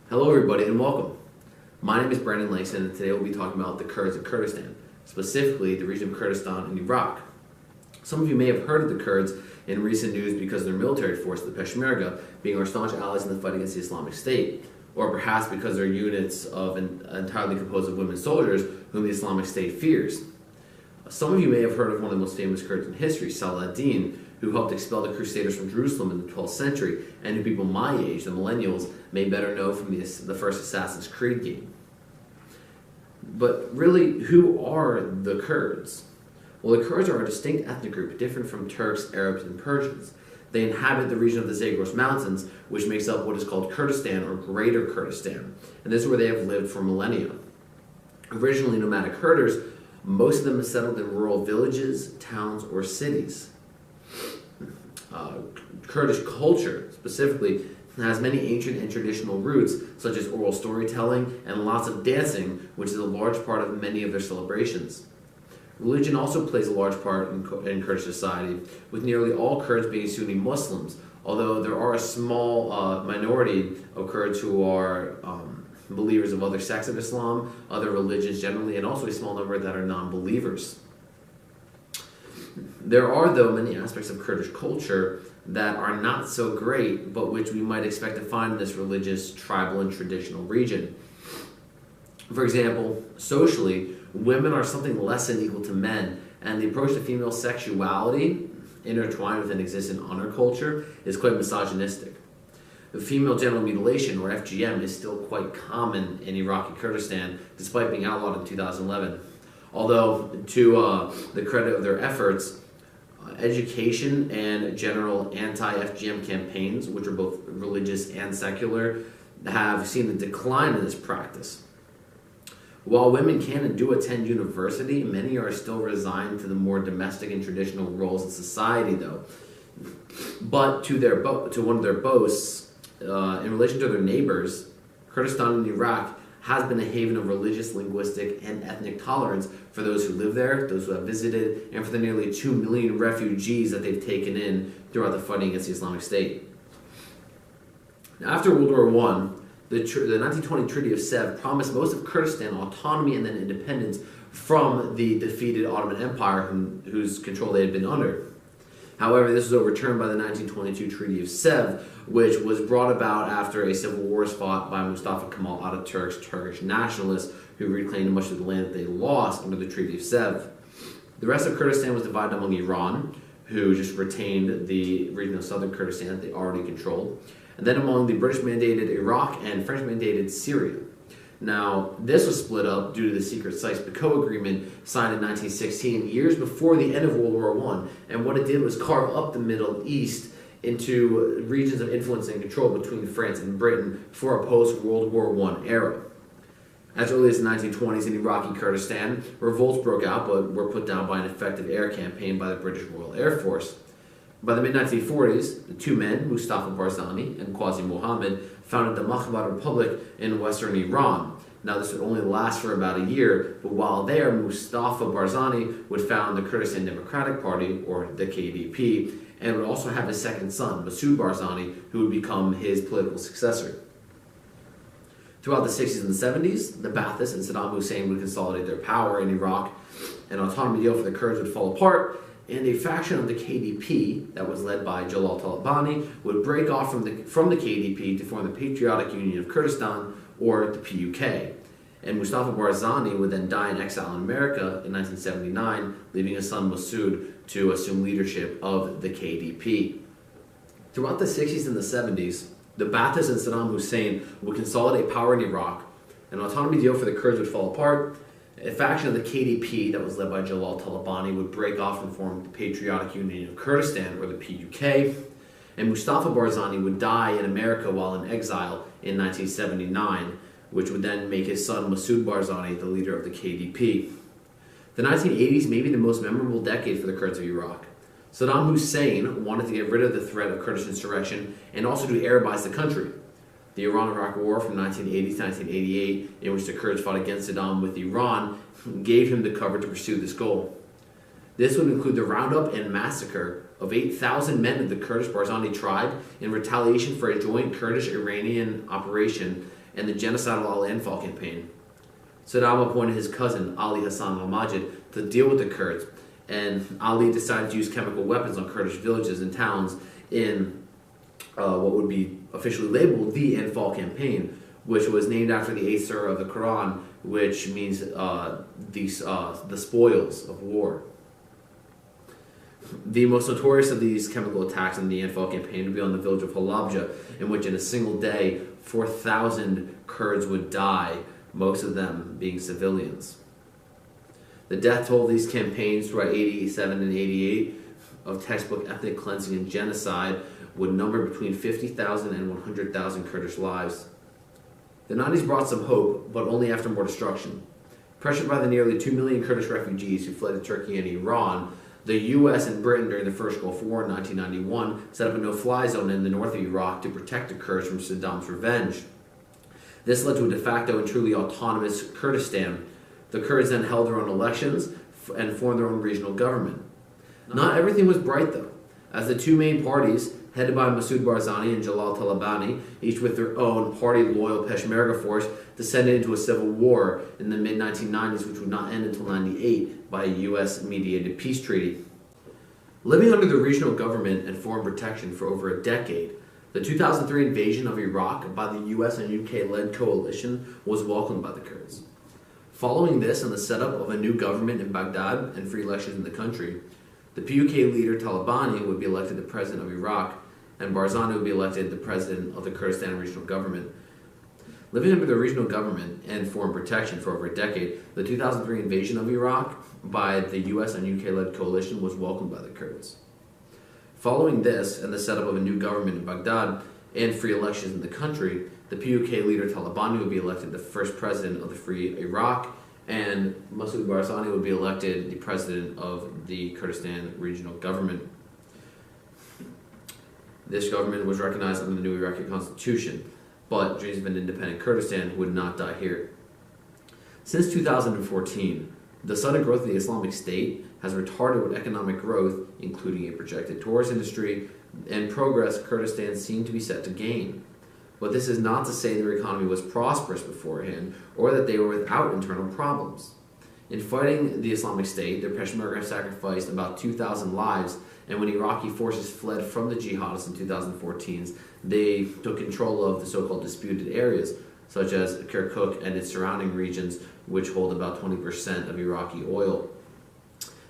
Hello everybody and welcome. My name is Brandon Langston and today we'll be talking about the Kurds of Kurdistan, specifically the region of Kurdistan in Iraq. Some of you may have heard of the Kurds in recent news because of their military force, the Peshmerga, being our staunch allies in the fight against the Islamic State, or perhaps because they're units entirely composed of women soldiers whom the Islamic State fears. Some of you may have heard of one of the most famous Kurds in history, Salah ad-Din, who helped expel the Crusaders from Jerusalem in the 12th century, and who people my age, the millennials, may better know from the first Assassin's Creed game. But really, who are the Kurds? Well, the Kurds are a distinct ethnic group, different from Turks, Arabs, and Persians. They inhabit the region of the Zagros Mountains, which makes up what is called Kurdistan or Greater Kurdistan, and this is where they have lived for millennia. Originally nomadic herders, most of them settled in rural villages, towns, or cities. Kurdish culture, specifically, has many ancient and traditional roots, such as oral storytelling and lots of dancing, which is a large part of many of their celebrations. Religion also plays a large part in Kurdish society, with nearly all Kurds being Sunni Muslims, although there are a small minority of Kurds who are believers of other sects of Islam, other religions generally, and also a small number that are non-believers. There are, though, many aspects of Kurdish culture that are not so great, but which we might expect to find in this religious, tribal, and traditional region. For example, socially, women are something less than equal to men, and the approach to female sexuality, intertwined with an existing honor culture, is quite misogynistic. The female genital mutilation, or FGM, is still quite common in Iraqi Kurdistan, despite being outlawed in 2011. Although, to the credit of their efforts, education and general anti-FGM campaigns, which are both religious and secular, have seen a decline in this practice. While women can and do attend university, many are still resigned to the more domestic and traditional roles in society, though. But to one of their boasts, in relation to their neighbors, Kurdistan in Iraq has been a haven of religious, linguistic, and ethnic tolerance for those who live there, those who have visited, and for the nearly 2 million refugees that they've taken in throughout the fighting against the Islamic State. Now, after World War I, the 1920 Treaty of Sèvres promised most of Kurdistan autonomy and then independence from the defeated Ottoman Empire whose control they had been under. However, this was overturned by the 1922 Treaty of Sèvres, which was brought about after a civil war was fought by Mustafa Kemal Atatürk's Turkish nationalists who reclaimed much of the land that they lost under the Treaty of Sèvres. The rest of Kurdistan was divided among Iran, who just retained the region of southern Kurdistan that they already controlled, and then among the British-mandated Iraq and French-mandated Syria. Now, this was split up due to the secret Sykes-Picot Agreement signed in 1916, years before the end of World War I, and what it did was carve up the Middle East into regions of influence and control between France and Britain for a post-World War I era. As early as the 1920s in Iraqi Kurdistan, revolts broke out but were put down by an effective air campaign by the British Royal Air Force. By the mid-1940s, the two men, Mustafa Barzani and Qazi Mohammed, founded the Makhbar Republic in western Iran. Now, this would only last for about a year, but while there, Mustafa Barzani would found the Kurdistan Democratic Party, or the KDP, and would also have his second son, Masoud Barzani, who would become his political successor. Throughout the 60s and the 70s, the Ba'athists and Saddam Hussein would consolidate their power in Iraq, an autonomy deal for the Kurds would fall apart, and a faction of the KDP that was led by Jalal Talabani would break off from the KDP to form the Patriotic Union of Kurdistan, or the PUK. And Mustafa Barzani would then die in exile in America in 1979, leaving his son Masoud to assume leadership of the KDP. Throughout the 60s and the 70s, the Ba'athists and Saddam Hussein would consolidate power in Iraq, an autonomy deal for the Kurds would fall apart, a faction of the KDP that was led by Jalal Talabani would break off and form the Patriotic Union of Kurdistan, or the PUK, and Mustafa Barzani would die in America while in exile in 1979, which would then make his son Masoud Barzani the leader of the KDP. The 1980s may be the most memorable decade for the Kurds of Iraq. Saddam Hussein wanted to get rid of the threat of Kurdish insurrection and also to Arabize the country. The Iran-Iraq War from 1980 to 1988, in which the Kurds fought against Saddam with Iran, gave him the cover to pursue this goal. This would include the roundup and massacre of 8,000 men of the Kurdish Barzani tribe in retaliation for a joint Kurdish-Iranian operation and the genocidal Al-Anfal campaign. Saddam appointed his cousin, Ali Hassan al-Majid, to deal with the Kurds, and Ali decided to use chemical weapons on Kurdish villages and towns in what would be officially labeled the Anfal campaign, which was named after the 8th surah of the Quran, which means the spoils of war. The most notorious of these chemical attacks in the Anfal campaign would be on the village of Halabja, in which in a single day 4,000 Kurds would die, most of them being civilians. The death toll of these campaigns throughout 87 and 88 of textbook ethnic cleansing and genocide would number between 50,000 and 100,000 Kurdish lives. The 90s brought some hope, but only after more destruction. Pressured by the nearly 2 million Kurdish refugees who fled to Turkey and Iran, the U.S. and Britain during the First Gulf War in 1991 set up a no-fly zone in the north of Iraq to protect the Kurds from Saddam's revenge. This led to a de facto and truly autonomous Kurdistan. The Kurds then held their own elections and formed their own regional government. Not everything was bright, though, as the two main parties, headed by Masoud Barzani and Jalal Talabani, each with their own party-loyal Peshmerga force, descended into a civil war in the mid-1990s, which would not end until 1998 by a U.S.-mediated peace treaty. Living under the regional government and foreign protection for over a decade, the 2003 invasion of Iraq by the U.S. and UK-led coalition was welcomed by the Kurds. Following this and the setup of a new government in Baghdad and free elections in the country, the PUK leader Talabani would be elected the president of Iraq, and Barzani would be elected the president of the Kurdistan regional government. Living under the regional government and foreign protection for over a decade, the 2003 invasion of Iraq by the US and UK-led coalition was welcomed by the Kurds. Following this and the setup of a new government in Baghdad and free elections in the country, the PUK leader Talabani would be elected the first president of the free Iraq, and Masoud Barzani would be elected the president of the Kurdistan regional government. This government was recognized under the new Iraqi constitution, but dreams of an independent Kurdistan would not die here. Since 2014, the sudden growth of the Islamic State has retarded what economic growth, including a projected tourist industry, and progress Kurdistan seemed to be set to gain. But this is not to say their economy was prosperous beforehand, or that they were without internal problems. In fighting the Islamic State, their Peshmerga sacrificed about 2,000 lives, and when Iraqi forces fled from the jihadists in 2014, they took control of the so-called disputed areas, such as Kirkuk and its surrounding regions, which hold about 20% of Iraqi oil.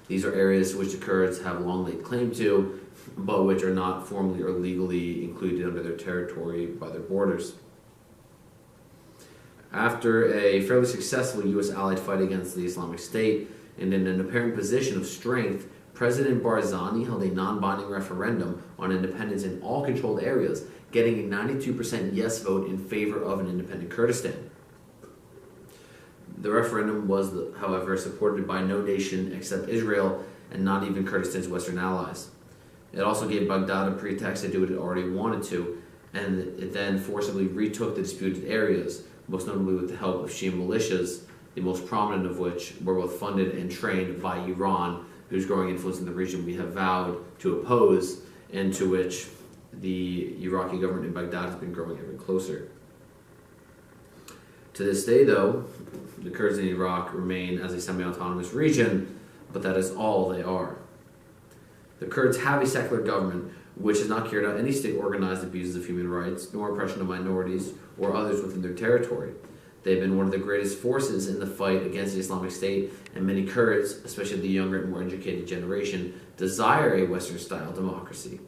These are areas which the Kurds have long laid claim to, but which are not formally or legally included under their territory by their borders. After a fairly successful U.S. allied fight against the Islamic State, and in an apparent position of strength, President Barzani held a non-binding referendum on independence in all controlled areas, getting a 92% yes vote in favor of an independent Kurdistan. The referendum was, however, supported by no nation except Israel and not even Kurdistan's Western allies. It also gave Baghdad a pretext to do what it already wanted to, and it then forcibly retook the disputed areas, most notably with the help of Shia militias, the most prominent of which were both funded and trained by Iran, whose growing influence in the region we have vowed to oppose, and to which the Iraqi government in Baghdad has been growing ever closer. To this day, though, the Kurds in Iraq remain as a semi-autonomous region, but that is all they are. The Kurds have a secular government which has not carried out any state-organized abuses of human rights, nor oppression of minorities or others within their territory. They've been one of the greatest forces in the fight against the Islamic State, and many Kurds, especially the younger and more educated generation, desire a Western-style democracy.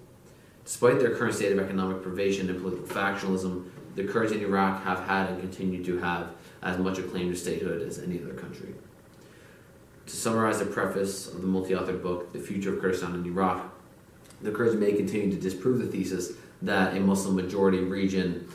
Despite their current state of economic privation and political factionalism, the Kurds in Iraq have had and continue to have as much a claim to statehood as any other country. To summarize the preface of the multi-authored book, The Future of Kurdistan in Iraq, the Kurds may continue to disprove the thesis that a Muslim-majority region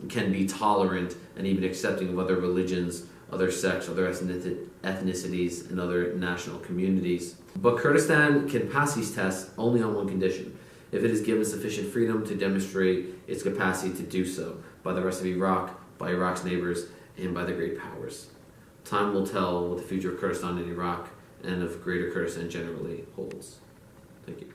can be tolerant and even accepting of other religions, other sects, other ethnicities, and other national communities. But Kurdistan can pass these tests only on one condition: if it is given sufficient freedom to demonstrate its capacity to do so by the rest of Iraq, by Iraq's neighbors, and by the great powers. Time will tell what the future of Kurdistan in Iraq and of Greater Kurdistan generally holds. Thank you.